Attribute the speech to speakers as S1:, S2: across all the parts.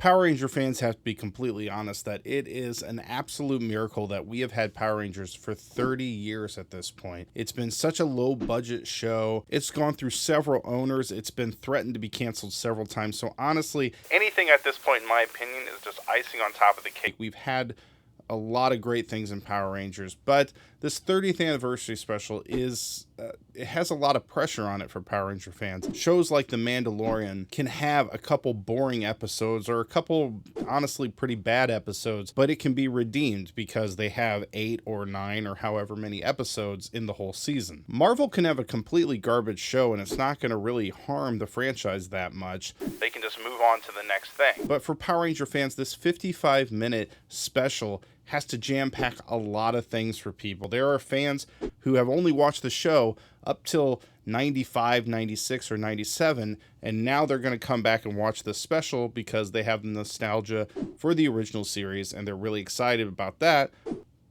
S1: Power Ranger fans have to be completely honest that it is an absolute miracle that we have had Power Rangers for 30 years at this point. It's been such a low budget show. It's gone through several owners. It's been threatened to be canceled several times. So honestly, anything at this point, in my opinion, is just icing on top of the cake. We've had a lot of great things in Power Rangers, but this 30th anniversary special is it has a lot of pressure on it for Power Ranger fans. Shows like The Mandalorian can have a couple boring episodes or a couple honestly pretty bad episodes, but it can be redeemed because they have 8 or 9 or however many episodes in the whole season. Marvel can have a completely garbage show and it's not going to really harm the franchise that much. They can just move on to the next thing. But for Power Ranger fans, this 55-minute special has to jam-pack a lot of things for people. There are fans who have only watched the show up till 95, 96, or 97, and now they're going to come back and watch this special because they have nostalgia for the original series, and they're really excited about that.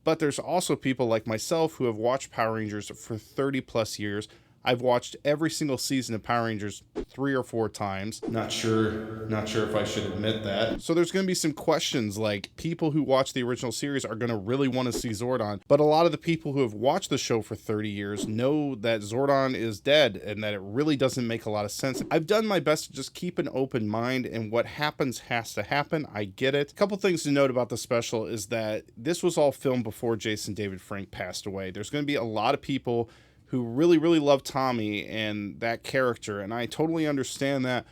S1: But there's also people like myself who have watched Power Rangers for 30-plus years. I've watched every single season of Power Rangers 3 or 4 times. Not sure if I should admit that. So there's going to be some questions like people who watch the original series are going to really want to see Zordon. But a lot of the people who have watched the show for 30 years know that Zordon is dead and that it really doesn't make a lot of sense. I've done my best to just keep an open mind, and what happens has to happen. I get it. A couple things to note about the special is that this was all filmed before Jason David Frank passed away. There's going to be a lot of people who really, really love Tommy and that character, and I totally understand that,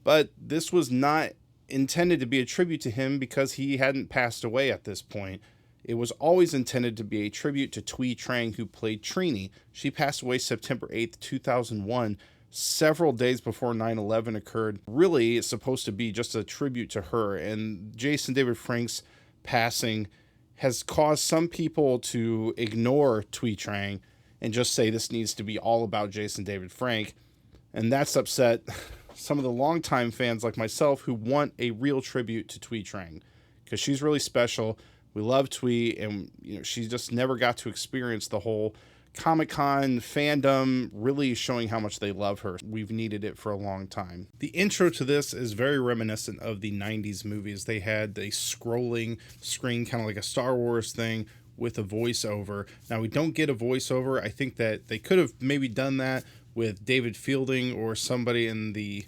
S1: but this was not intended to be a tribute to him because he hadn't passed away at this point. It was always intended to be a tribute to Thuy Trang, who played Trini. She passed away September 8th, 2001, several days before 9/11 occurred. Really, it's supposed to be just a tribute to her, and Jason David Frank's passing has caused some people to ignore Thuy Trang and just say this needs to be all about Jason David Frank. And that's upset some of the longtime fans like myself who want a real tribute to Thuy Trang, because she's really special. We love Thuy, and she just never got to experience the whole Comic-Con fandom really showing how much they love her. We've needed it for a long time. The intro to this is very reminiscent of the 90s movies. They had a scrolling screen, kind of like a Star Wars thing, with a voiceover. Now, we don't get a voiceover. I think that they could have maybe done that with David Fielding or somebody in the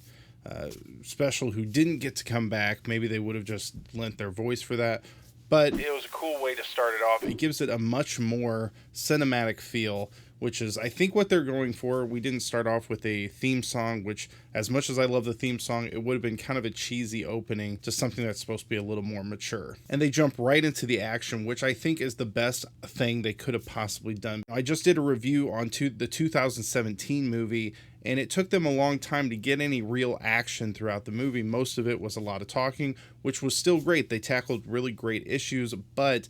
S1: special who didn't get to come back. Maybe they would have just lent their voice for that. But it was a cool way to start it off. It gives it a much more cinematic feel, which is, I think, what they're going for. We didn't start off with a theme song, which, as much as I love the theme song, it would have been kind of a cheesy opening to something that's supposed to be a little more mature. And they jump right into the action, which I think is the best thing they could have possibly done. I just did a review on the 2017 movie, and it took them a long time to get any real action throughout the movie. Most of it was a lot of talking, which was still great. They tackled really great issues, but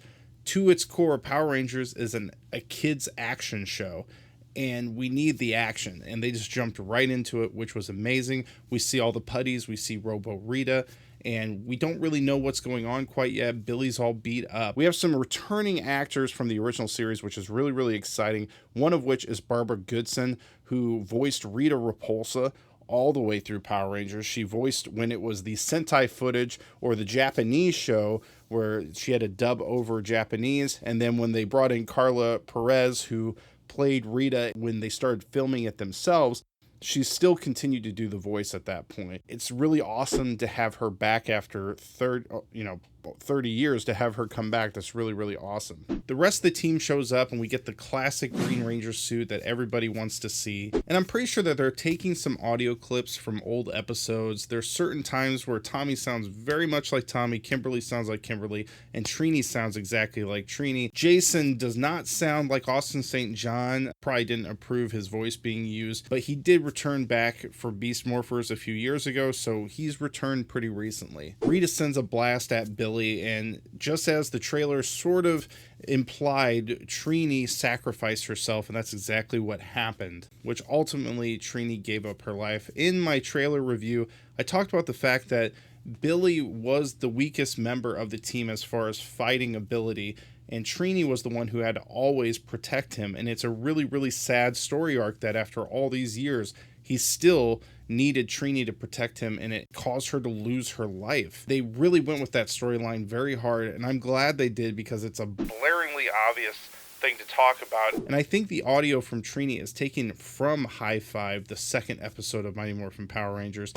S1: to its core, Power Rangers is a kid's action show, and we need the action, and they just jumped right into it, which was amazing. We see all the putties, we see Robo, Rita, and we don't really know what's going on quite yet. Billy's all beat up. We have some returning actors from the original series, which is really, really exciting. One of which is Barbara Goodson, who voiced Rita Repulsa all the way through Power Rangers. She voiced when it was the Sentai footage or the Japanese show where she had to dub over Japanese. And then when they brought in Carla Perez, who played Rita when they started filming it themselves, she still continued to do the voice at that point. It's really awesome to have her back after 30 years, to have her come back. That's really, really awesome. The rest of the team shows up and we get the classic Green Ranger suit that everybody wants to see. And I'm pretty sure that they're taking some audio clips from old episodes. There's certain times where Tommy sounds very much like Tommy, Kimberly sounds like Kimberly, and Trini sounds exactly like Trini. Jason does not sound like Austin St. John. Probably didn't approve his voice being used, but he did return back for Beast Morphers a few years ago, so he's returned pretty recently. Rita sends a blast at Billy, and just as the trailer sort of implied, Trini sacrificed herself, and that's exactly what happened, which ultimately Trini gave up her life. In my trailer review, I talked about the fact that Billy was the weakest member of the team as far as fighting ability, and Trini was the one who had to always protect him, and it's a really, really sad story arc that after all these years, he still needed Trini to protect him, and it caused her to lose her life. They really went with that storyline very hard, and I'm glad they did because it's a blaringly obvious thing to talk about. And I think the audio from Trini is taken from High Five, the second episode of Mighty Morphin Power Rangers,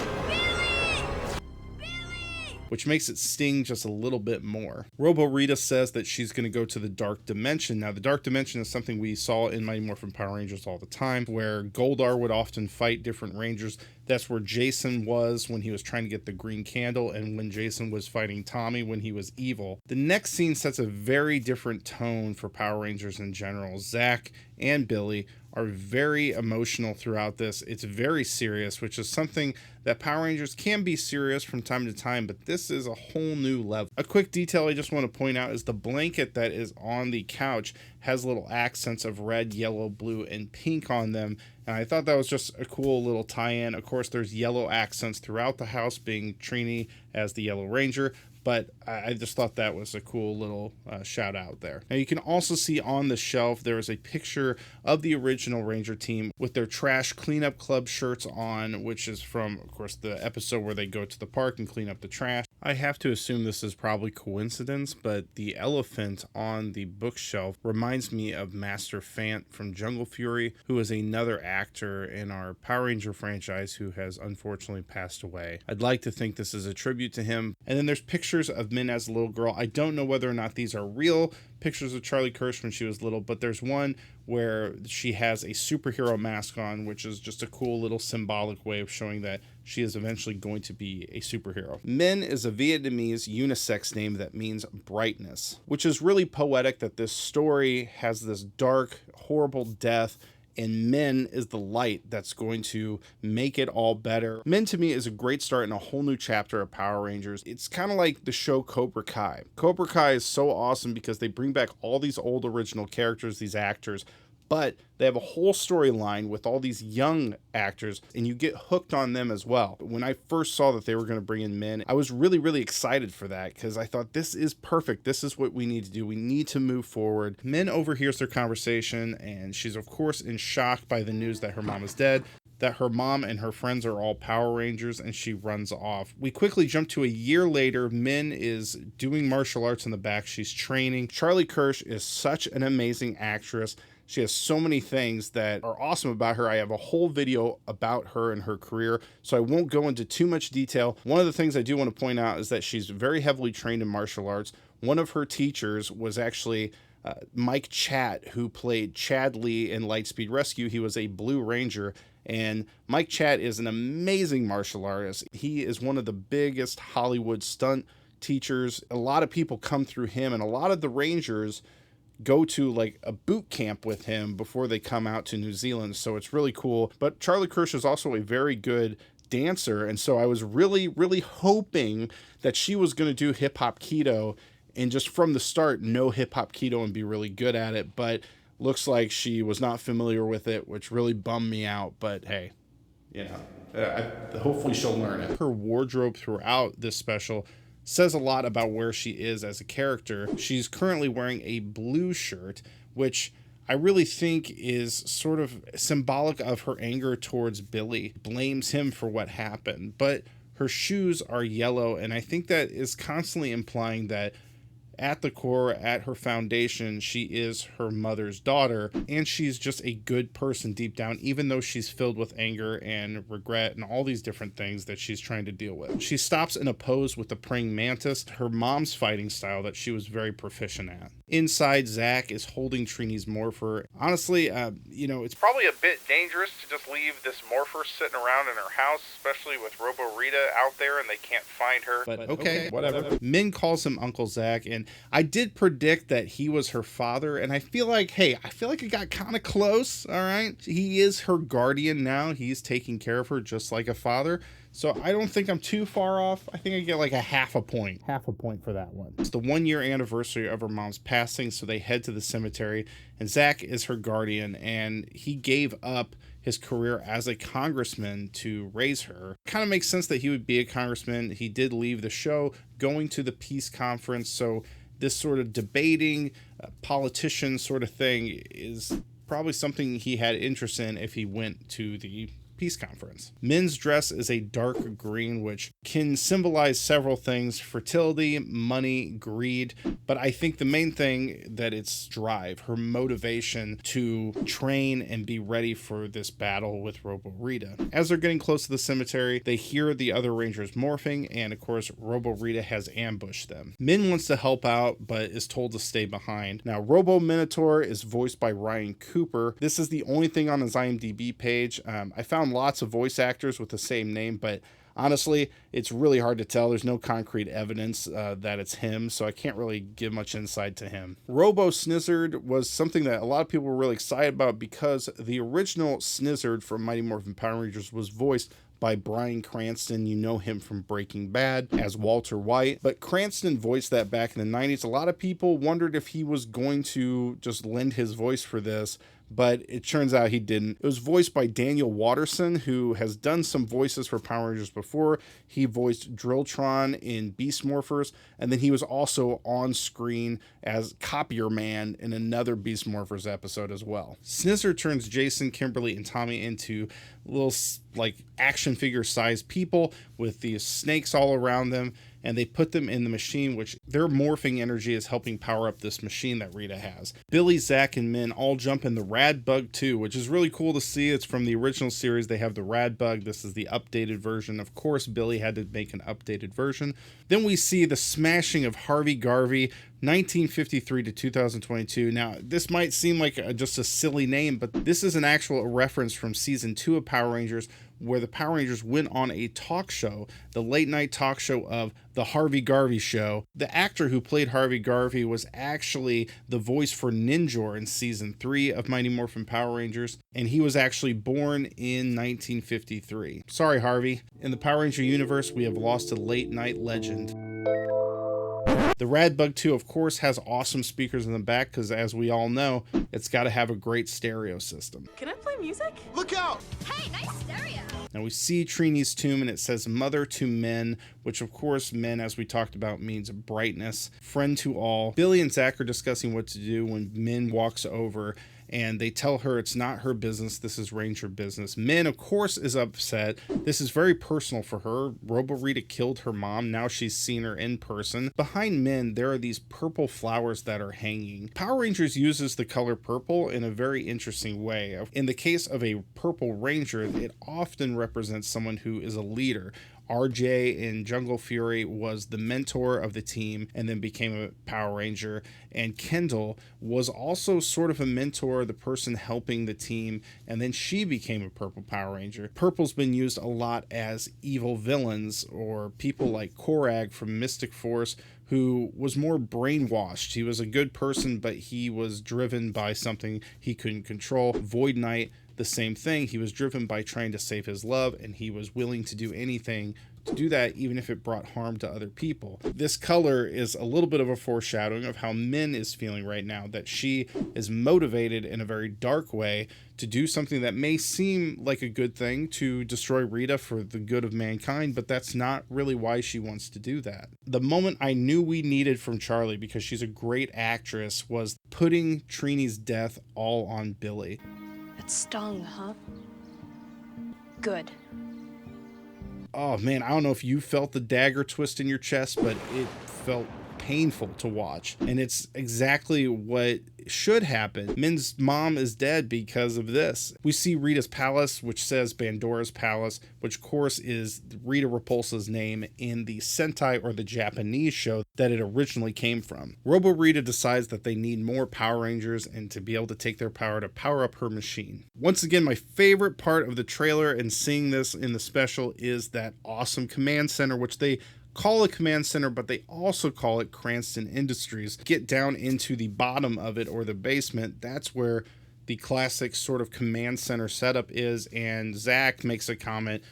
S1: which makes it sting just a little bit more. Robo Rita says that she's going to go to the Dark Dimension. Now, the Dark Dimension is something we saw in Mighty Morphin Power Rangers all the time, where Goldar would often fight different Rangers. That's where Jason was when he was trying to get the green candle, and when Jason was fighting Tommy when he was evil. The next scene sets a very different tone for Power Rangers in general. Zack and Billy are very emotional throughout this. It's very serious, which is something that Power Rangers can be serious from time to time, but this is a whole new level. A quick detail I just want to point out is the blanket that is on the couch has little accents of red, yellow, blue, and pink on them. And I thought that was just a cool little tie-in. Of course, there's yellow accents throughout the house, being Trini as the Yellow Ranger, but I just thought that was a cool little shout out there. Now, you can also see on the shelf there is a picture of the original Ranger team with their Trash Cleanup Club shirts on, which is from, of course, the episode where they go to the park and clean up the trash. I have to assume this is probably coincidence, but the elephant on the bookshelf reminds me of Master Fant from Jungle Fury, who is another actor in our Power Ranger franchise who has unfortunately passed away. I'd like to think this is a tribute to him. And then there's pictures of Minh as a little girl. I don't know whether or not these are real pictures of Charlie Kirsch when she was little, but there's one where she has a superhero mask on, which is just a cool little symbolic way of showing that she is eventually going to be a superhero. Minh is a Vietnamese unisex name that means brightness, which is really poetic that this story has this dark, horrible death, and Minh is the light that's going to make it all better. Minh, to me, is a great start in a whole new chapter of Power Rangers. It's kind of like the show Cobra Kai. Cobra Kai is so awesome because they bring back all these old original characters, these actors, but they have a whole storyline with all these young actors, and you get hooked on them as well. When I first saw that they were going to bring in Minh, I was really, really excited for that because I thought this is perfect. This is what we need to do. We need to move forward. Minh overhears their conversation, and she's, of course, in shock by the news that her mom is dead, that her mom and her friends are all Power Rangers, and she runs off. We quickly jump to a year later. Minh is doing martial arts in the back. She's training. Charlie Kirsch is such an amazing actress. She has so many things that are awesome about her. I have a whole video about her and her career, so I won't go into too much detail. One of the things I do want to point out is that she's very heavily trained in martial arts. One of her teachers was actually Mike Chat, who played Chad Lee in Lightspeed Rescue. He was a Blue Ranger, and Mike Chat is an amazing martial artist. He is one of the biggest Hollywood stunt teachers. A lot of people come through him, and a lot of the Rangers go to like a boot camp with him before they come out to New Zealand. So it's really cool. But Charlie Kirsch is also a very good dancer. And so I was really, really hoping that she was going to do hip hop keto and just from the start know hip hop keto and be really good at it. But looks like she was not familiar with it, which really bummed me out. But hey, you know, hopefully she'll learn it. Her wardrobe throughout this special says a lot about where she is as a character. She's currently wearing a blue shirt, which I really think is sort of symbolic of her anger towards Billy, blames him for what happened. But her shoes are yellow, and I think that is constantly implying that at the core, at her foundation, she is her mother's daughter, and she's just a good person deep down, even though she's filled with anger and regret and all these different things that she's trying to deal with. She stops in a pose with the praying mantis, her mom's fighting style that she was very proficient at. Inside, Zack is holding Trini's morpher. Honestly, it's probably a bit dangerous to just leave this morpher sitting around in her house, especially with Robo Rita out there and they can't find her. But okay, whatever. Minh calls him Uncle Zack, and I did predict that he was her father, and I feel like it got kind of close, all right? He is her guardian now. He's taking care of her just like a father. So I don't think I'm too far off. I think I get like a half a point for that one. It's the 1 year anniversary of her mom's passing, so they head to the cemetery, and Zack is her guardian, and he gave up his career as a congressman to raise her. Kind of makes sense that he would be a congressman. He did leave the show, going to the peace conference, so this sort of debating politician sort of thing is probably something he had interest in if he went to the peace conference. Minh's dress is a dark green, which can symbolize several things: fertility, money, greed, but I think the main thing that it's drive, her motivation to train and be ready for this battle with Robo Rita. As they're getting close to the cemetery, they hear the other Rangers morphing, and of course Robo Rita has ambushed them. Minh wants to help out, but is told to stay behind. Now, Robo Minotaur is voiced by Ryan Cooper. This is the only thing on his IMDb page. I found lots of voice actors with the same name, but honestly, it's really hard to tell. There's no concrete evidence that it's him, so I can't really give much insight to him. Robo Snizzard was something that a lot of people were really excited about because the original Snizzard from Mighty Morphin Power Rangers was voiced by Bryan Cranston. You know him from Breaking Bad as Walter White, but Cranston voiced that back in the 90s. A lot of people wondered if he was going to just lend his voice for this, but it turns out he didn't. It was voiced by Daniel Watterson, who has done some voices for Power Rangers before. He voiced Drilltron in Beast Morphers, and then he was also on screen as Copier Man in another Beast Morphers episode as well. Snizzer turns Jason, Kimberly, and Tommy into little like action figure sized people with these snakes all around them, and they put them in the machine, which their morphing energy is helping power up this machine that Rita has. Billy, Zack, and Minh all jump in the Rad Bug 2, which is really cool to see. It's from the original series. They have the Rad Bug. This is the updated version. Of course, Billy had to make an updated version. Then we see the smashing of Harvey Garvey, 1953 to 2022. Now, this might seem like just a silly name, but this is an actual reference from season 2 of Power Rangers, where the Power Rangers went on a talk show, the late night talk show of The Harvey Garvey Show. The actor who played Harvey Garvey was actually the voice for Ninjor in season 3 of Mighty Morphin Power Rangers, and he was actually born in 1953. Sorry, Harvey. In the Power Ranger universe, we have lost a late night legend. The Rad Bug 2, of course, has awesome speakers in the back because, as we all know, it's got to have a great stereo system.
S2: Can I play music?
S3: Look out!
S2: Hey, nice stereo!
S1: Now we see Trini's tomb, and it says Mother to Men, which of course Men, as we talked about, means brightness, friend to all. Billy and Zack are discussing what to do when Minh walks over, and they tell her it's not her business, this is Ranger business. Minh, of course, is upset. This is very personal for her. Robo Rita killed her mom. Now she's seen her in person. Behind Minh, there are these purple flowers that are hanging. Power Rangers uses the color purple in a very interesting way. In the case of a purple ranger, it often represents someone who is a leader. RJ in Jungle Fury was the mentor of the team and then became a Power Ranger, and Kendall was also sort of a mentor, the person helping the team, and then she became a Purple Power Ranger. Purple's been used a lot as evil villains, or people like Korag from Mystic Force, who was more brainwashed. He was a good person, but he was driven by something he couldn't control. Void Knight, the same thing. He was driven by trying to save his love, and he was willing to do anything to do that, even if it brought harm to other people. This color is a little bit of a foreshadowing of how Minh is feeling right now, that she is motivated in a very dark way to do something that may seem like a good thing, to destroy Rita for the good of mankind, but that's not really why she wants to do that. The moment I knew we needed from Charlie, because she's a great actress, was putting Trini's death all on Billy.
S4: It stung, huh? Good.
S1: Oh man, I don't know if you felt the dagger twist in your chest, but it felt painful to watch. And it's exactly what should happen. Minh's mom is dead because of this. We see Rita's palace, which says Bandora's Palace, which of course is Rita Repulsa's name in the Sentai, or the Japanese show that it originally came from. Robo Rita decides that they need more Power Rangers and to be able to take their power to power up her machine. Once again, my favorite part of the trailer and seeing this in the special is that awesome command center, which they call it command center, but they also call it Cranston Industries. Get down into the bottom of it, or the basement. That's where the classic sort of command center setup is, and Zack makes a comment,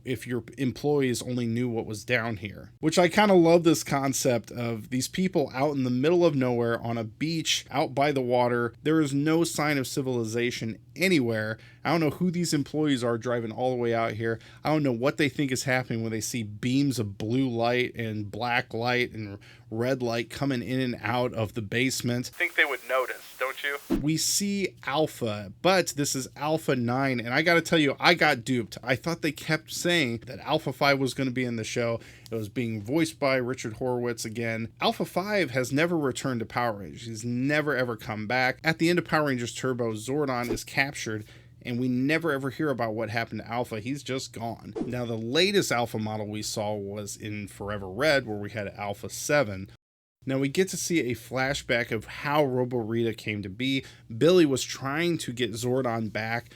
S1: if your employees only knew what was down here. Which I kind of love this concept of these people out in the middle of nowhere on a beach out by the water. There is no sign of civilization anywhere. I don't know who these employees are driving all the way out here. I don't know what they think is happening when they see beams of blue light and black light and red light coming in and out of the basement. I think they would notice, don't
S3: don't you?
S1: We see Alpha, but this is Alpha 9, and I gotta tell you, I got duped. I thought they kept saying that Alpha 5 was going to be in the show. It was being voiced by Richard Horowitz again. Alpha 5 has never returned to Power Rangers. He's never ever come back. At the end of Power Rangers Turbo, Zordon is captured, and we never ever hear about what happened to Alpha. He's just gone. Now, the latest Alpha model we saw was in Forever Red, where we had Alpha 7. Now we get to see a flashback of how Robo Rita came to be. Billy was trying to get Zordon back,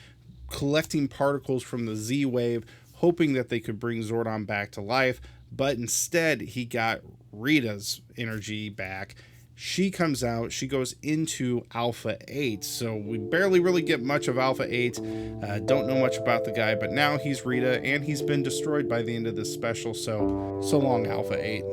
S1: collecting particles from the Z-Wave, hoping that they could bring Zordon back to life, but instead he got Rita's energy back. She comes out, she goes into Alpha 8, so we barely really get much of Alpha 8. Don't know much about the guy, but now he's Rita, and he's been destroyed by the end of this special, so long, Alpha 8.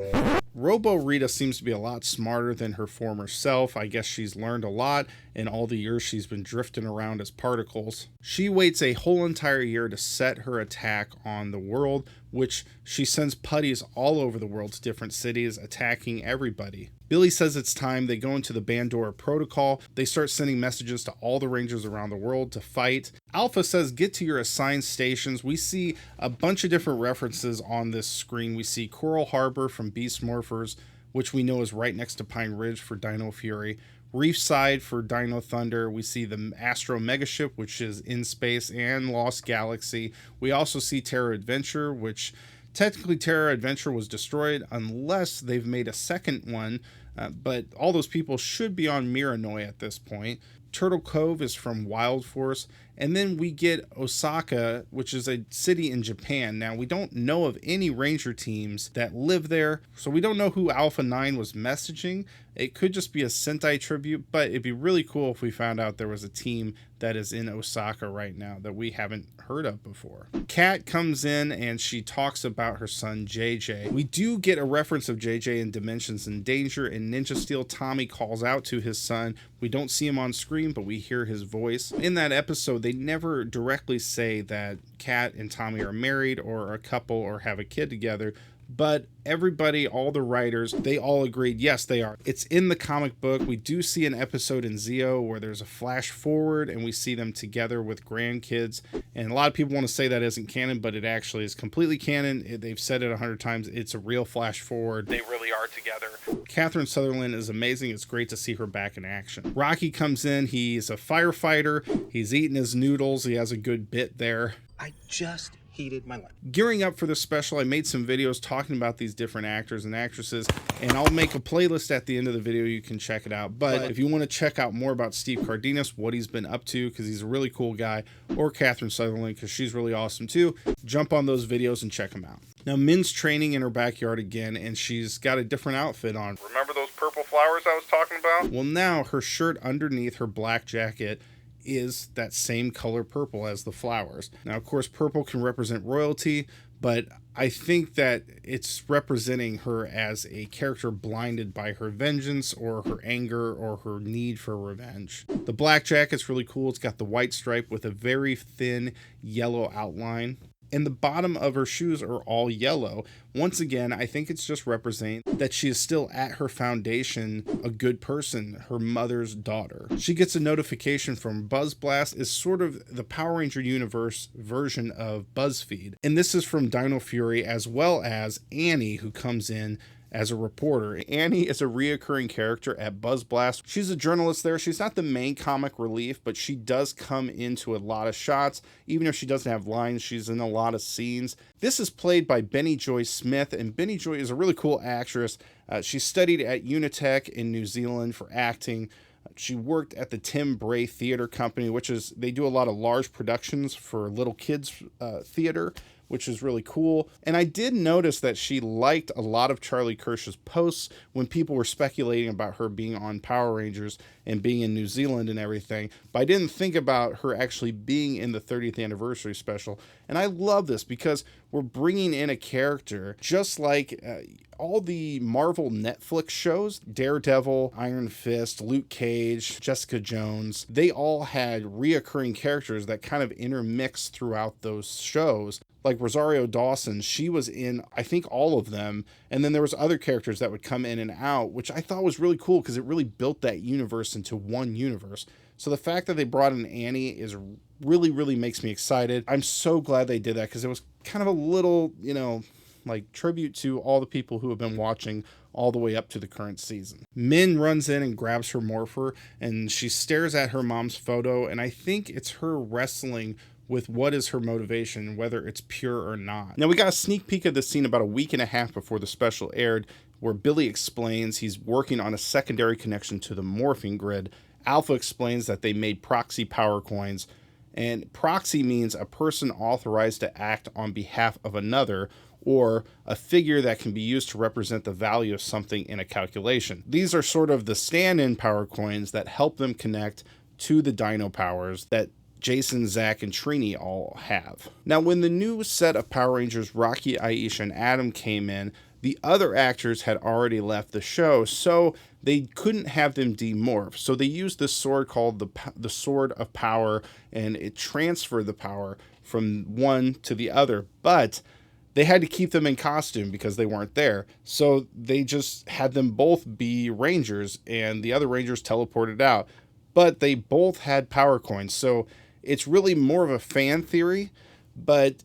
S1: Robo Rita seems to be a lot smarter than her former self. I guess she's learned a lot in all the years she's been drifting around as particles. She waits a whole entire year to set her attack on the world, which she sends putties all over the world to different cities, attacking everybody. Billy says it's time. They go into the Bandora protocol. They start sending messages to all the Rangers around the world to fight. Alpha says, get to your assigned stations. We see a bunch of different references on this screen. We see Coral Harbor from Beast Morphers, which we know is right next to Pine Ridge for Dino Fury. Reefside for Dino Thunder. We see the Astro Megaship, which is in space, and Lost Galaxy. We also see Terra Adventure, which technically Terra Adventure was destroyed unless they've made a second one, but all those people should be on Miranoi at this point. Turtle Cove is from Wild Force, and then we get Osaka, which is a city in Japan. Now, we don't know of any Ranger teams that live there, so we don't know who Alpha 9 was messaging. It could just be a Sentai tribute, but it'd be really cool if we found out there was a team that is in Osaka right now that we haven't heard of before. Kat comes in and she talks about her son JJ. We do get a reference of JJ in Dimensions in Danger and Ninja Steel. Tommy calls out to his son. We don't see him on screen, but we hear his voice. In that episode, they never directly say that Kat and Tommy are married or a couple or have a kid together, but everybody, all the writers, they all agreed, yes, they are. It's in the comic book. We do see an episode in Zeo where there's a flash forward and we see them together with grandkids. And a lot of people want to say that isn't canon, but it actually is completely canon. They've said it 100 times. It's a real flash forward. They really are together. Catherine Sutherland is amazing. It's great to see her back in action. Rocky comes in. He's a firefighter. He's eating his noodles. He has a good bit there.
S5: I just heated my life.
S1: Gearing up for this special, I made some videos talking about these different actors and actresses, and I'll make a playlist at the end of the video. You can check it out. But if you want to check out more about Steve Cardenas, what he's been up to, because he's a really cool guy, or Catherine Sutherland, because she's really awesome too, jump on those videos and check them out. Now, Min's training in her backyard again, and she's got a different outfit on.
S3: Remember those purple flowers I was talking about?
S1: Well, now her shirt underneath her black jacket is that same color purple as the flowers. Now, of course, purple can represent royalty, but I think that it's representing her as a character blinded by her vengeance or her anger or her need for revenge. The black jacket's really cool. It's got the white stripe with a very thin yellow outline. And the bottom of her shoes are all yellow. Once again, I think it's just representing that she is still at her foundation a good person, her mother's daughter. She gets a notification from Buzzblast. It's sort of the Power Ranger universe version of BuzzFeed. And this is from Dino Fury, as well as Annie, who comes in as a reporter. Annie is a reoccurring character at Buzzblast. She's a journalist there. She's not the main comic relief, but she does come into a lot of shots. Even if she doesn't have lines, she's in a lot of scenes. This is played by Benny Joy Smith, and Benny Joy is a really cool actress. She studied at Unitec in New Zealand for acting. She worked at the Tim Bray Theater Company, which is, they do a lot of large productions for little kids theater, which is really cool. And I did notice that she liked a lot of Charlie Kirsch's posts when people were speculating about her being on Power Rangers and being in New Zealand and everything. But I didn't think about her actually being in the 30th anniversary special. And I love this because we're bringing in a character just like all the Marvel Netflix shows, Daredevil, Iron Fist, Luke Cage, Jessica Jones. They all had reoccurring characters that kind of intermixed throughout those shows. Like Rosario Dawson, she was in, I think, all of them. And then there was other characters that would come in and out, which I thought was really cool because it really built that universe into one universe. So the fact that they brought in Annie is really makes me excited. I'm so glad they did that because it was kind of a little, like tribute to all the people who have been watching all the way up to the current season. Minh runs in and grabs her morpher and she stares at her mom's photo, and I think it's her wrestling with what is her motivation, whether it's pure or not. Now we got a sneak peek of this scene about a week and a half before the special aired, where Billy explains he's working on a secondary connection to the morphing grid. Alpha explains that they made proxy power coins, and proxy means a person authorized to act on behalf of another, or a figure that can be used to represent the value of something in a calculation. These are sort of the stand-in power coins that help them connect to the dino powers that Jason, Zack, and Trini all have. Now, when the new set of Power Rangers, Rocky, Aisha, and Adam came in, the other actors had already left the show, so they couldn't have them demorph. So they used this sword called the Sword of Power, and it transferred the power from one to the other. But they had to keep them in costume because they weren't there. So they just had them both be Rangers, and the other Rangers teleported out. But they both had power coins, so it's really more of a fan theory, but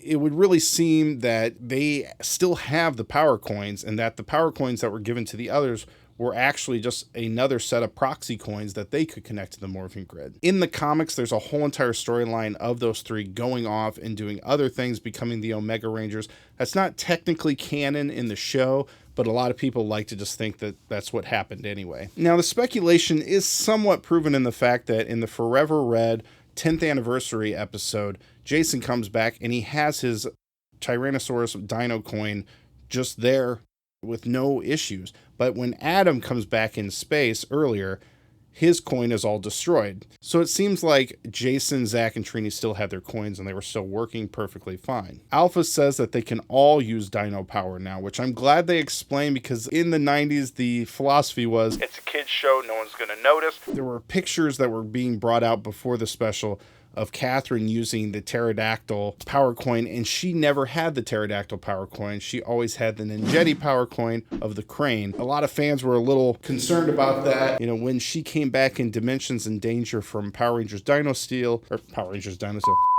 S1: it would really seem that they still have the power coins, and that the power coins that were given to the others were actually just another set of proxy coins that they could connect to the morphing grid. In the comics, there's a whole entire storyline of those three going off and doing other things, becoming the Omega Rangers. That's not technically canon in the show, but a lot of people like to just think that that's what happened anyway. Now, the speculation is somewhat proven in the fact that in the Forever Red 10th anniversary episode, Jason comes back and he has his Tyrannosaurus Dino coin just there with no issues. But when Adam comes back in space earlier, his coin is all destroyed. So it seems like Jason, Zack, and Trini still had their coins and they were still working perfectly fine. Alpha says that they can all use dino power now, which I'm glad they explained, because in the 90s, the philosophy was,
S3: It's a kid's show, no one's gonna notice.
S1: there were pictures that were being brought out before the special of Catherine using the pterodactyl power coin, and she never had the pterodactyl power coin. She always had the Ninjetti power coin of the crane. A lot of fans were a little concerned about that. When she came back in Dimensions in Danger from Power Rangers Dino Steel,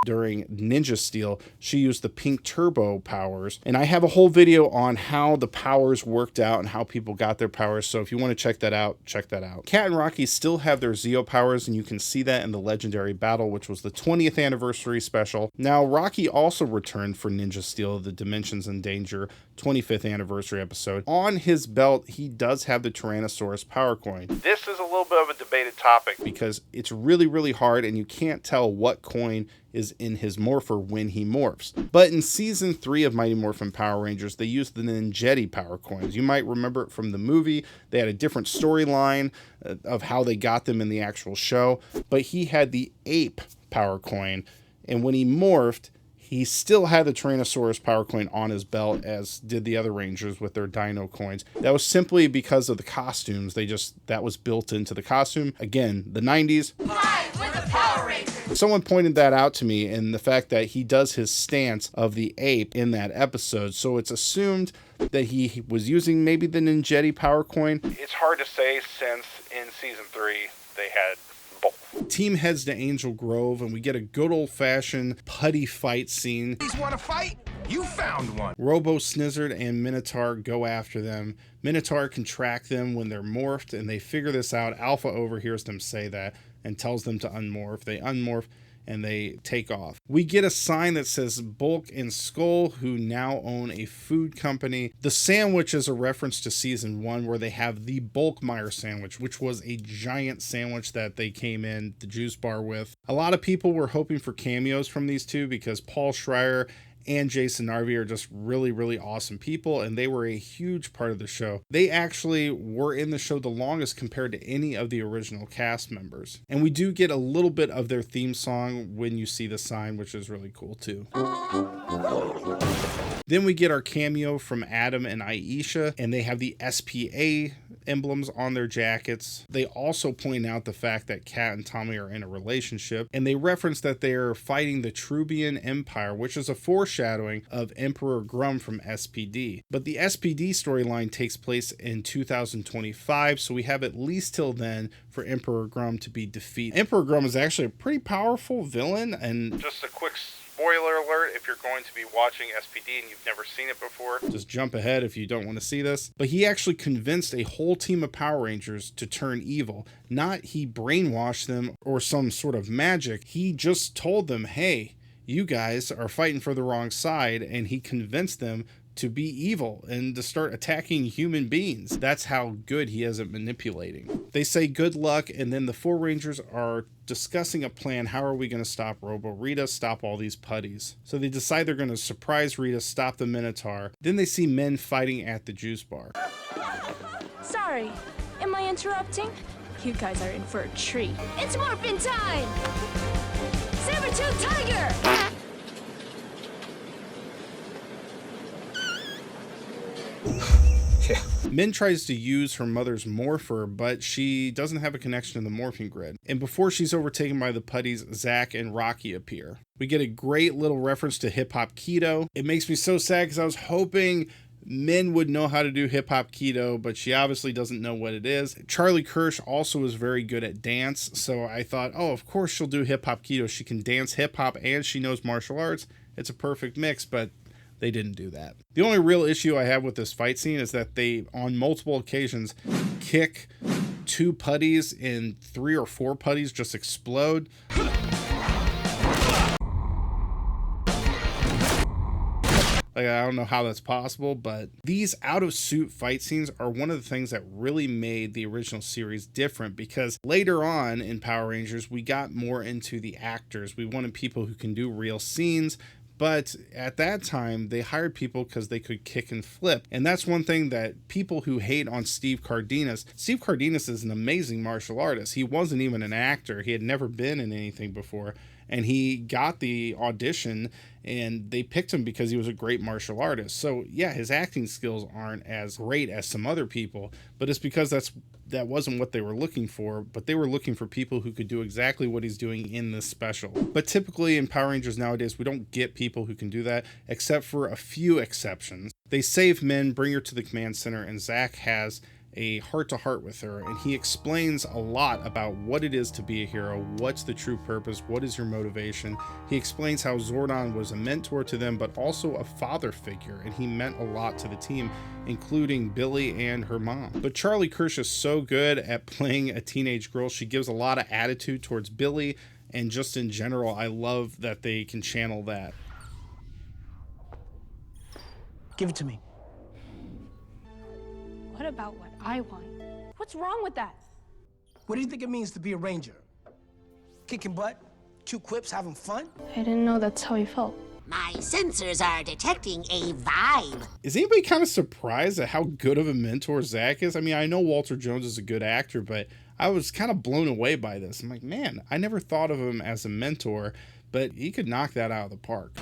S1: during Ninja Steel, she used the pink turbo powers. And I have a whole video on how the powers worked out and how people got their powers. So if you want to check that out, check that out. Cat and Rocky still have their Zeo powers, and you can see that in the Legendary Battle, which was the 20th anniversary special. Now, Rocky also returned for Ninja Steel, the Dimensions in Danger 25th anniversary episode. On his belt, he does have the Tyrannosaurus power coin.
S3: This is a little bit of a debated topic.
S1: Because it's really hard and you can't tell what coin is in his morpher when he morphs. But in season 3 of Mighty Morphin Power Rangers, they used the Ninjetti power coins. You might remember it from the movie. They had a different storyline of how they got them in the actual show, but he had the ape power coin, and when he morphed, he still had the Tyrannosaurus power coin on his belt, as did the other Rangers with their dino coins. That was simply because of the costumes. That was built into the costume. Again, the 90s.
S2: Hi, we're the Power Rangers.
S1: Someone pointed that out to me, and the fact that he does his stance of the ape in that episode. So it's assumed that he was using maybe the Ninjetti power coin.
S3: It's hard to say, since in season 3 they had both.
S1: Team heads to Angel Grove, and we get a good old-fashioned Putty fight scene.
S5: These want to fight? You found one.
S1: Robo, Snizzard, and Minotaur go after them. Minotaur can track them when they're morphed, and they figure this out. Alpha overhears them say that and tells them to unmorph. They unmorph, and they take off. We get a sign that says Bulk and Skull, who now own a food company. The sandwich is a reference to season 1, where they have the Bulkmeyer sandwich, which was a giant sandwich that they came in the juice bar with. A lot of people were hoping for cameos from these two because Paul Schreier and Jason Narvi are just really, really awesome people, and they were a huge part of the show. They actually were in the show the longest compared to any of the original cast members. And we do get a little bit of their theme song when you see the sign, which is really cool too. Then we get our cameo from Adam and Aisha, and they have the SPA emblems on their jackets. They also point out the fact that Kat and Tommy are in a relationship, and they reference that they're fighting the Trubian Empire, which is a foreshadowing of Emperor Grum from SPD. But the SPD storyline takes place in 2025, so we have at least till then for Emperor Grum to be defeated. Emperor Grum is actually a pretty powerful villain, and
S3: Just a quick spoiler alert if you're going to be watching SPD and you've never seen it before.
S1: just jump ahead if you don't want to see this. But he actually convinced a whole team of Power Rangers to turn evil. Not he brainwashed them or some sort of magic. He just told them, hey, you guys are fighting for the wrong side, and he convinced them to be evil and to start attacking human beings. That's how good he is at manipulating. They say good luck, and then the four Rangers are discussing a plan. How are we going to stop Robo, Rita, stop all these putties? So they decide they're going to surprise Rita, stop the Minotaur. Then they see men fighting at the juice bar.
S4: Sorry, am I interrupting? You guys are in for a treat. It's Morphin time! Saber-tooth tiger!
S5: Yeah.
S1: Minh tries to use her mother's morpher, but she doesn't have a connection to the morphing grid. And before she's overtaken by the putties, Zack and Rocky appear. We get a great little reference to hip-hop keto. It makes me so sad because I was hoping Minh would know how to do hip-hop keto, but she obviously doesn't know what it is. Charlie Kirsch also is very good at dance, so I thought, oh, of course she'll do hip-hop keto. She can dance hip-hop and she knows martial arts. It's a perfect mix, but they didn't do that. The only real issue I have with this fight scene is that they, on multiple occasions, kick two putties and 3 or 4 putties just explode. Like, I don't know how that's possible, but these out-of-suit fight scenes are one of the things that really made the original series different, because later on in Power Rangers, we got more into the actors. We wanted people who can do real scenes, but at that time, they hired people because they could kick and flip. And that's one thing that people who hate on Steve Cardenas is an amazing martial artist. He wasn't even an actor. He had never been in anything before. And he got the audition, and they picked him because he was a great martial artist. So yeah, his acting skills aren't as great as some other people, but it's because that wasn't what they were looking for. But they were looking for people who could do exactly what he's doing in this special. But typically in Power Rangers nowadays, we don't get people who can do that, except for a few exceptions. They save Minh, bring her to the command center, and Zack has a heart-to-heart with her, and he explains a lot about what it is to be a hero, what's the true purpose, what is your motivation. He explains how Zordon was a mentor to them, but also a father figure, and he meant a lot to the team, including Billy and her mom. But Charlie Kirsch is so good at playing a teenage girl. She gives a lot of attitude towards Billy, and just in general, I love that they can channel that.
S6: Give it to me.
S4: What about what I want? What's wrong with that?
S6: What do you think it means to be a ranger? Kicking butt, cute quips, having fun?
S4: I didn't know that's how you felt.
S7: My sensors are detecting a vibe.
S1: Is anybody kind of surprised at how good of a mentor Zack is? I mean, I know Walter Jones is a good actor, but I was kind of blown away by this. I'm like, man, I never thought of him as a mentor, but he could knock that out of the park.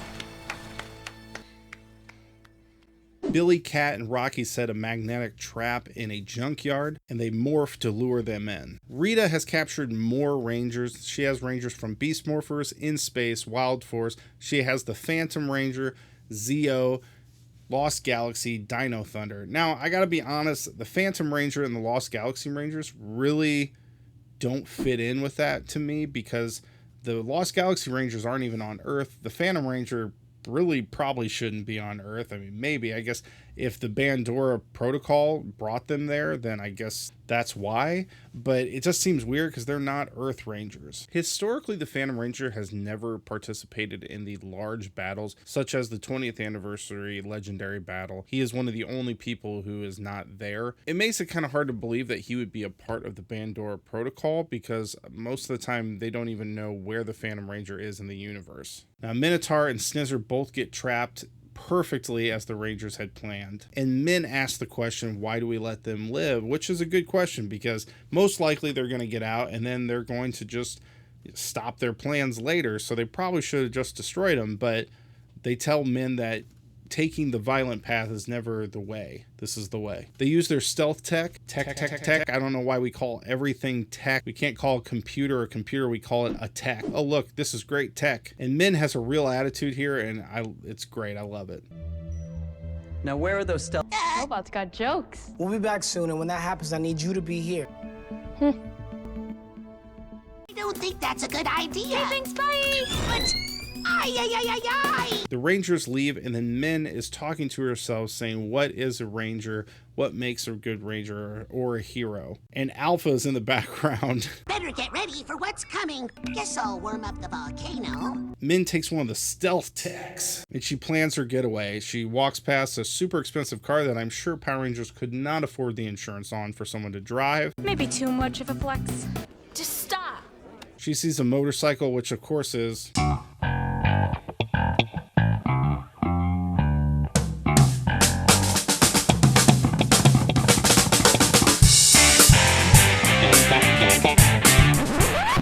S1: Billy, Kat, and Rocky set a magnetic trap in a junkyard, and they morph to lure them in. Rita has captured more Rangers. She has Rangers from Beast Morphers, In Space, Wild Force. She has the Phantom Ranger, Zeo, Lost Galaxy, Dino Thunder. Now, I gotta be honest, the Phantom Ranger and the Lost Galaxy Rangers really don't fit in with that to me, because the Lost Galaxy Rangers aren't even on Earth. The Phantom Ranger really probably shouldn't be on Earth. I mean, maybe, I guess If the Bandora protocol brought them there, then I guess that's why. But it just seems weird because they're not Earth Rangers. Historically, the Phantom Ranger has never participated in the large battles, such as the 20th anniversary legendary battle. He is one of the only people who is not there. It makes it kind of hard to believe that he would be a part of the Bandora protocol because most of the time they don't even know where the Phantom Ranger is in the universe. Now, Minotaur and Snizzer both get trapped perfectly as the Rangers had planned. And Minh asked the question, why do we let them live? Which is a good question because most likely they're going to get out and then they're going to just stop their plans later. So they probably should have just destroyed them. But they tell Minh that taking the violent path is never the way. This is the way. They use their stealth tech. I don't know why we call everything tech. We can't call a computer, we call it a tech. Oh, look, this is great tech. And Minh has a real attitude here, and it's great. I love it.
S8: Now, where are those stealth?
S4: Robots got jokes.
S6: We'll be back soon, and when that happens, I need you to be here.
S7: I don't think that's a good idea.
S4: Hey, thanks, bye!
S7: But... Ay.
S1: The Rangers leave, and then Minh is talking to herself, saying, what is a Ranger? What makes a good Ranger or a hero? And Alpha is in the background.
S7: Better get ready for what's coming. Guess I'll warm up the volcano.
S1: Minh takes one of the stealth techs, and she plans her getaway. She walks past a super expensive car that I'm sure Power Rangers could not afford the insurance on for someone to drive.
S4: Maybe too much of a flex. Just stop!
S1: She sees a motorcycle, which of course is...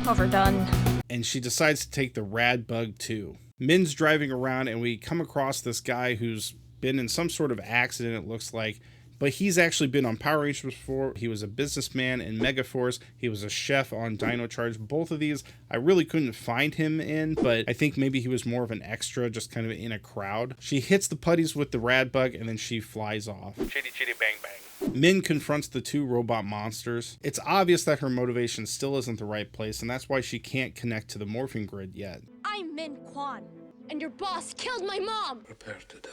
S4: Overdone.
S1: And she decides to take the rad bug too. Minh's driving around and we come across this guy who's been in some sort of accident, it looks like, but he's actually been on Power Rangers before. He was a businessman in Megaforce. He was a chef on Dino Charge. Both of these I really couldn't find him in, but I think maybe he was more of an extra, just kind of in a crowd. She hits the putties with the rad bug and then she flies off.
S3: Chitty chitty bang bang.
S1: Minh confronts the two robot monsters. It's obvious that her motivation still isn't the right place, and that's why she can't connect to the morphing grid yet.
S4: I'm Minh Quan, and your boss killed my mom!
S5: Prepare to die.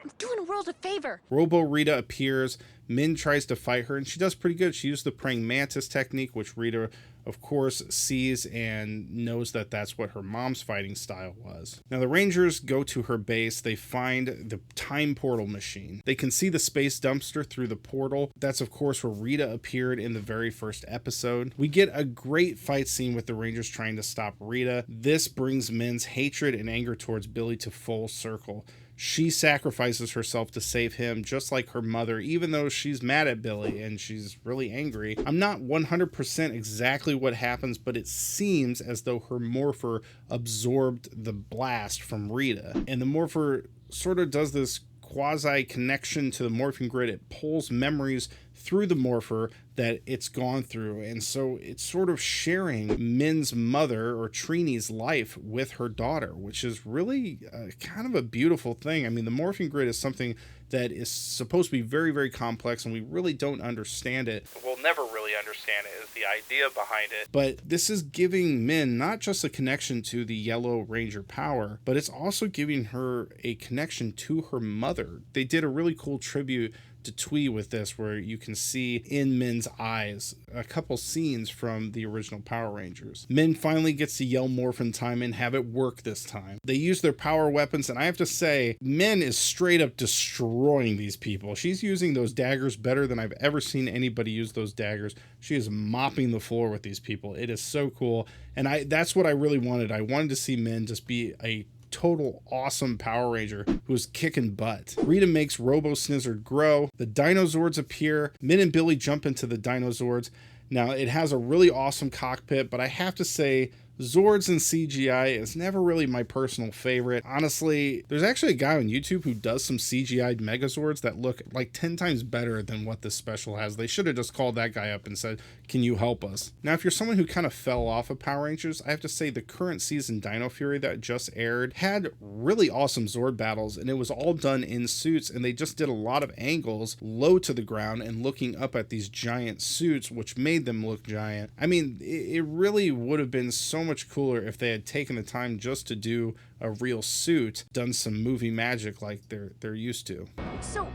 S4: I'm doing a world a favor.
S1: Robo Rita appears. Minh tries to fight her, and she does pretty good. She used the praying mantis technique, which Rita, of course, sees and knows that that's what her mom's fighting style was. Now, the Rangers go to her base. They find the time portal machine. They can see the space dumpster through the portal. That's, of course, where Rita appeared in the very first episode. We get a great fight scene with the Rangers trying to stop Rita. This brings Minh's hatred and anger towards Billy to full circle. She sacrifices herself to save him, just like her mother, even though she's mad at Billy and she's really angry. I'm not 100% exactly what happens, but it seems as though her morpher absorbed the blast from Rita. And the morpher sort of does this quasi connection to the morphing grid. It pulls memories through the morpher that it's gone through, and so it's sort of sharing Minh's mother or Trini's life with her daughter, which is really kind of a beautiful thing. I mean, the morphing grid is something that is supposed to be very, very complex, and we really don't understand it.
S3: We'll never really understand it, is the idea behind it.
S1: But this is giving Minh not just a connection to the Yellow Ranger power, but it's also giving her a connection to her mother. They did a really cool tribute to Twee with this, where you can see in Minh's eyes a couple scenes from the original Power Rangers. Minh finally gets to yell Morphin time and have it work this time. They use their power weapons, and I have to say, Minh is straight up destroying these people. She's using those daggers better than I've ever seen anybody use those daggers. She is mopping the floor with these people. It is so cool, and that's what I really wanted. I wanted to see Minh just be a total awesome Power Ranger who's kicking butt. Rita makes Robo Snizzard grow. The Dino Zords appear. Minh and Billy jump into the Dino Zords. Now, it has a really awesome cockpit, but I have to say, Zords and CGI is never really my personal favorite. Honestly, there's actually a guy on YouTube who does some CGI'd Megazords that look like 10 times better than what this special has. They should have just called that guy up and said, can you help us? Now, if you're someone who kind of fell off of Power Rangers, I have to say the current season Dino Fury that just aired had really awesome Zord battles, and it was all done in suits, and they just did a lot of angles low to the ground and looking up at these giant suits, which made them look giant. I mean, it really would have been so much cooler if they had taken the time just to do a real suit, done some movie magic like they're used to.
S4: So,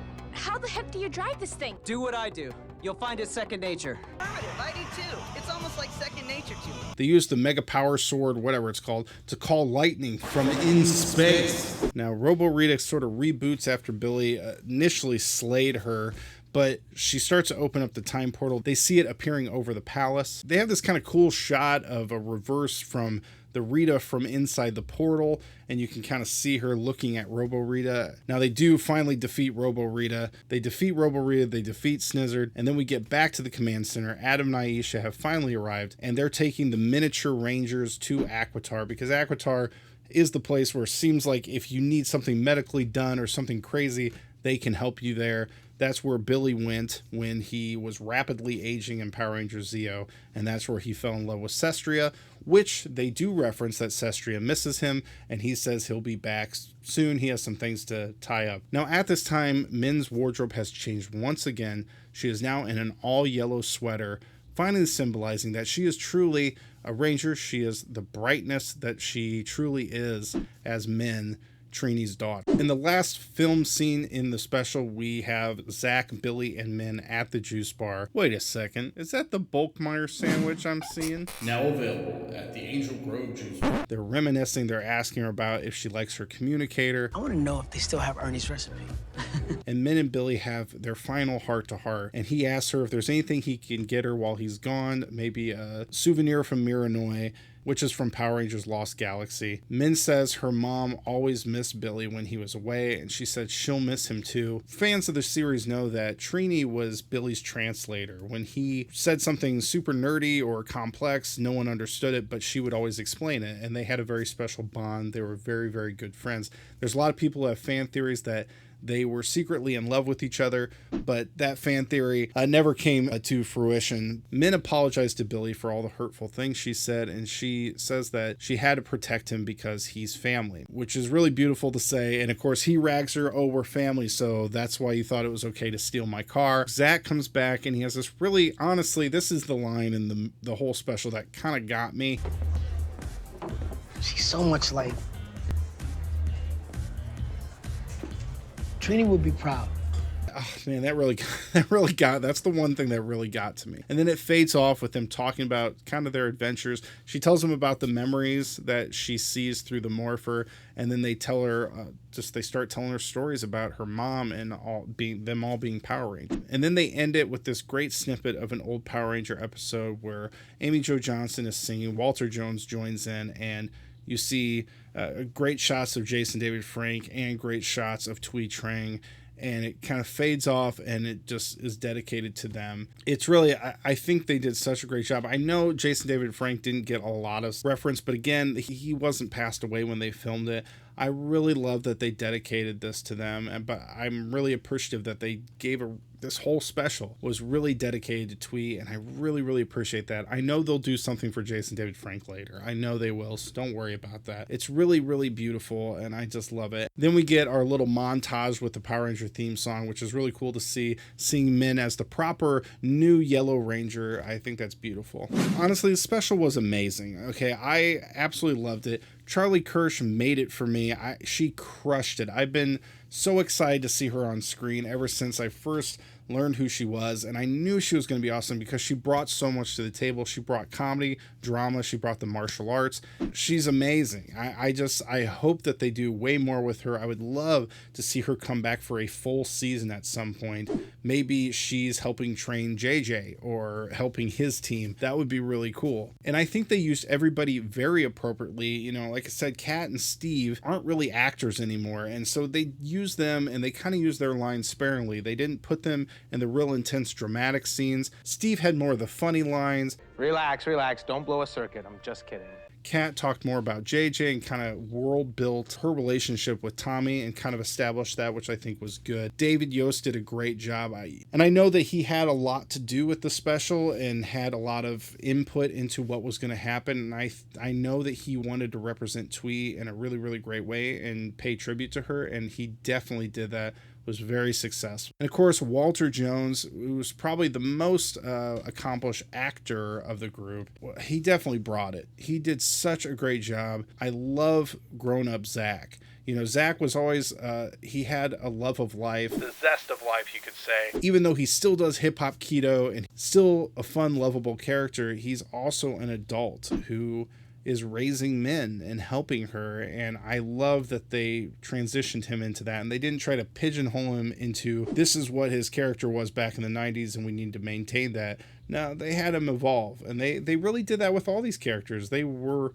S4: How the heck do you drive this thing?
S8: Do what I do. You'll find it second nature.
S9: I do too. It's almost like second nature to me.
S1: They used the Mega Power Sword, whatever it's called, to call lightning from in space. Now, Robo Rita sort of reboots after Billy initially slayed her, but she starts to open up the time portal. They see it appearing over the palace. They have this kind of cool shot of a reverse from the Rita from inside the portal, and you can kind of see her looking at Robo Rita. Now they do finally defeat Robo Rita. They defeat Robo Rita, they defeat Snizzard, and then we get back to the command center. Adam and Aisha have finally arrived, and they're taking the miniature rangers to Aquitar, because Aquitar is the place where it seems like if you need something medically done or something crazy, they can help you there. That's where Billy went when he was rapidly aging in Power Rangers Zeo, and that's where he fell in love with Cestria, which they do reference that Cestria misses him, and he says he'll be back soon. He has some things to tie up. Now, at this time, Minh's wardrobe has changed once again. She is now in an all-yellow sweater, finally symbolizing that she is truly a Ranger. She is the brightness that she truly is as Minh, Trini's daughter. In the last film scene in the special, we have Zack, Billy, and Minh at the juice bar. Wait a second, is that the Bulkmeyer sandwich I'm seeing? Now available at the Angel Grove juice bar. They're reminiscing, they're asking her about if she likes her communicator.
S6: I want to know if they still have Ernie's recipe.
S1: And Minh and Billy have their final heart-to-heart, and he asks her if there's anything he can get her while he's gone, maybe a souvenir from Miranoi, which is from Power Rangers Lost Galaxy. Minh says her mom always missed Billy when he was away, and she said she'll miss him too. Fans of the series know that Trini was Billy's translator. When he said something super nerdy or complex, no one understood it, but she would always explain it, and they had a very special bond. They were very, very good friends. There's a lot of people who have fan theories that they were secretly in love with each other, but that fan theory never came to fruition. Minh apologized to Billy for all the hurtful things she said, and she says that she had to protect him because he's family, which is really beautiful to say. And of course, he rags her, oh, we're family, so that's why you thought it was okay to steal my car. Zack comes back, and he has this really, honestly, this is the line in the whole special that kind of got me.
S6: She's so much like... Trini would be proud.
S1: Oh, man, that's the one thing that really got to me. And then it fades off with them talking about kind of their adventures. She tells them about the memories that she sees through the morpher, and then they tell her, they start telling her stories about her mom and them all being Power Rangers. And then they end it with this great snippet of an old Power Ranger episode where Amy Jo Johnson is singing, Walter Jones joins in, and you see great shots of Jason David Frank and great shots of Thuy Trang, and it kind of fades off and it just is dedicated to them. It's really, I think they did such a great job. I know Jason David Frank didn't get a lot of reference, but again, he wasn't passed away when they filmed it. I really love that they dedicated this to them, but I'm really appreciative that they gave this whole special was really dedicated to Thuy, and I really, really appreciate that. I know they'll do something for Jason David Frank later. I know they will, so don't worry about that. It's really, really beautiful, and I just love it. Then we get our little montage with the Power Ranger theme song, which is really cool to see, seeing Minh as the proper new Yellow Ranger. I think that's beautiful. Honestly, the special was amazing. Okay, I absolutely loved it. Charlie Kirsch made it for me. She crushed it. I've been so excited to see her on screen ever since I first learned who she was, and I knew she was going to be awesome because she brought so much to the table. She brought comedy, drama, she brought the martial arts. She's amazing. I hope that they do way more with her. I would love to see her come back for a full season at some point. Maybe she's helping train JJ or helping his team. That would be really cool. And I think they used everybody very appropriately. You know, like I said, Kat and Steve aren't really actors anymore, and so they use them and they kind of use their lines sparingly. They didn't put them in the real intense dramatic scenes. Steve had more of the funny lines.
S10: Relax, don't blow a circuit. I'm just kidding.
S1: Kat talked more about JJ and kind of world built her relationship with Tommy and kind of established that, which I think was good. David Yost did a great job. And I know that he had a lot to do with the special and had a lot of input into what was going to happen. And I know that he wanted to represent Thuy in a really, really great way and pay tribute to her. And he definitely did that. Was very successful. And of course, Walter Jones, who was probably the most accomplished actor of the group, he definitely brought it. He did such a great job. I love grown-up Zack. You know, Zack was always, he had a love of life.
S3: The zest of life, you could say.
S1: Even though he still does hip-hop keto and still a fun, lovable character, he's also an adult who is raising Minh and helping her, and I love that they transitioned him into that, and they didn't try to pigeonhole him into this is what his character was back in the 90s and we need to maintain that. No, they had him evolve, and they really did that with all these characters. They were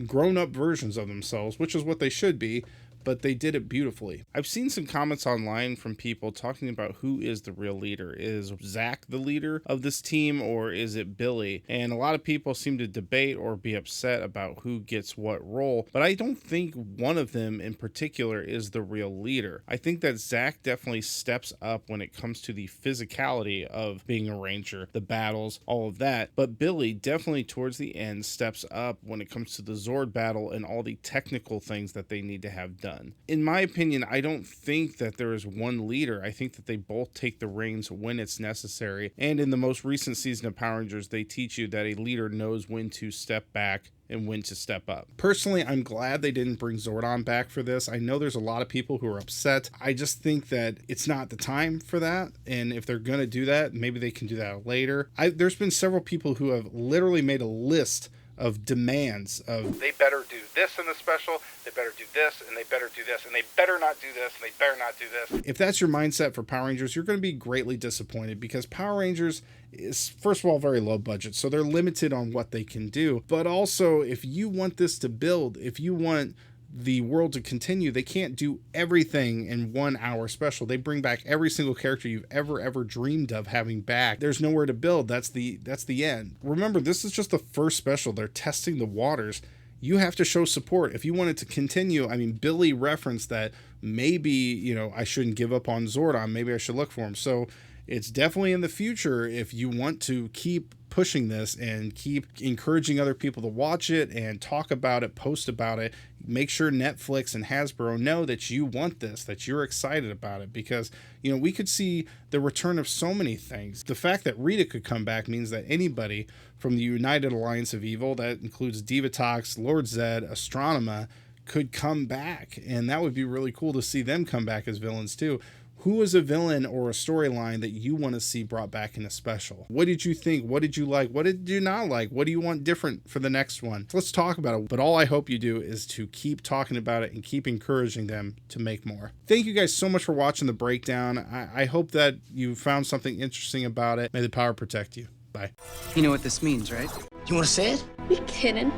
S1: grown-up versions of themselves, which is what they should be, but they did it beautifully. I've seen some comments online from people talking about who is the real leader. Is Zack the leader of this team, or is it Billy? And a lot of people seem to debate or be upset about who gets what role, but I don't think one of them in particular is the real leader. I think that Zack definitely steps up when it comes to the physicality of being a ranger, the battles, all of that, but Billy definitely towards the end steps up when it comes to the Zord battle and all the technical things that they need to have done. In my opinion, I don't think that there is one leader. I think that they both take the reins when it's necessary. And in the most recent season of Power Rangers, they teach you that a leader knows when to step back and when to step up. Personally, I'm glad they didn't bring Zordon back for this. I know there's a lot of people who are upset. I just think that it's not the time for that. And if they're going to do that, maybe they can do that later. There's been several people who have literally made a list of demands of
S3: they better do this in the special, they better do this, and they better do this, and they better not do this, and they better not do this.
S1: If that's your mindset for Power Rangers, you're going to be greatly disappointed, because Power Rangers is, first of all, very low budget, so they're limited on what they can do. But also, if you want this to build, if you want the world to continue, they can't do everything in 1 hour special. They bring back every single character you've ever dreamed of having back. There's nowhere to build. That's the end. Remember, this is just the first special. They're testing the waters. You have to show support if you want it to continue. I mean, Billy referenced that maybe, you know, I shouldn't give up on Zordon. Maybe I should look for him. So it's definitely in the future, if you want to keep pushing this and keep encouraging other people to watch it and talk about it, post about it, make sure Netflix and Hasbro know that you want this, that you're excited about it, because, you know, we could see the return of so many things. The fact that Rita could come back means that anybody from the United Alliance of Evil, that includes Divatox, Lord Zed, Astronema, could come back, and that would be really cool to see them come back as villains too. Who is a villain or a storyline that you want to see brought back in a special? What did you think? What did you like? What did you not like? What do you want different for the next one? Let's talk about it. But all I hope you do is to keep talking about it and keep encouraging them to make more. Thank you guys so much for watching the breakdown. I hope that you found something interesting about it. May the power protect you. Bye.
S8: You know what this means, right?
S6: You want to say it?
S4: You kidding?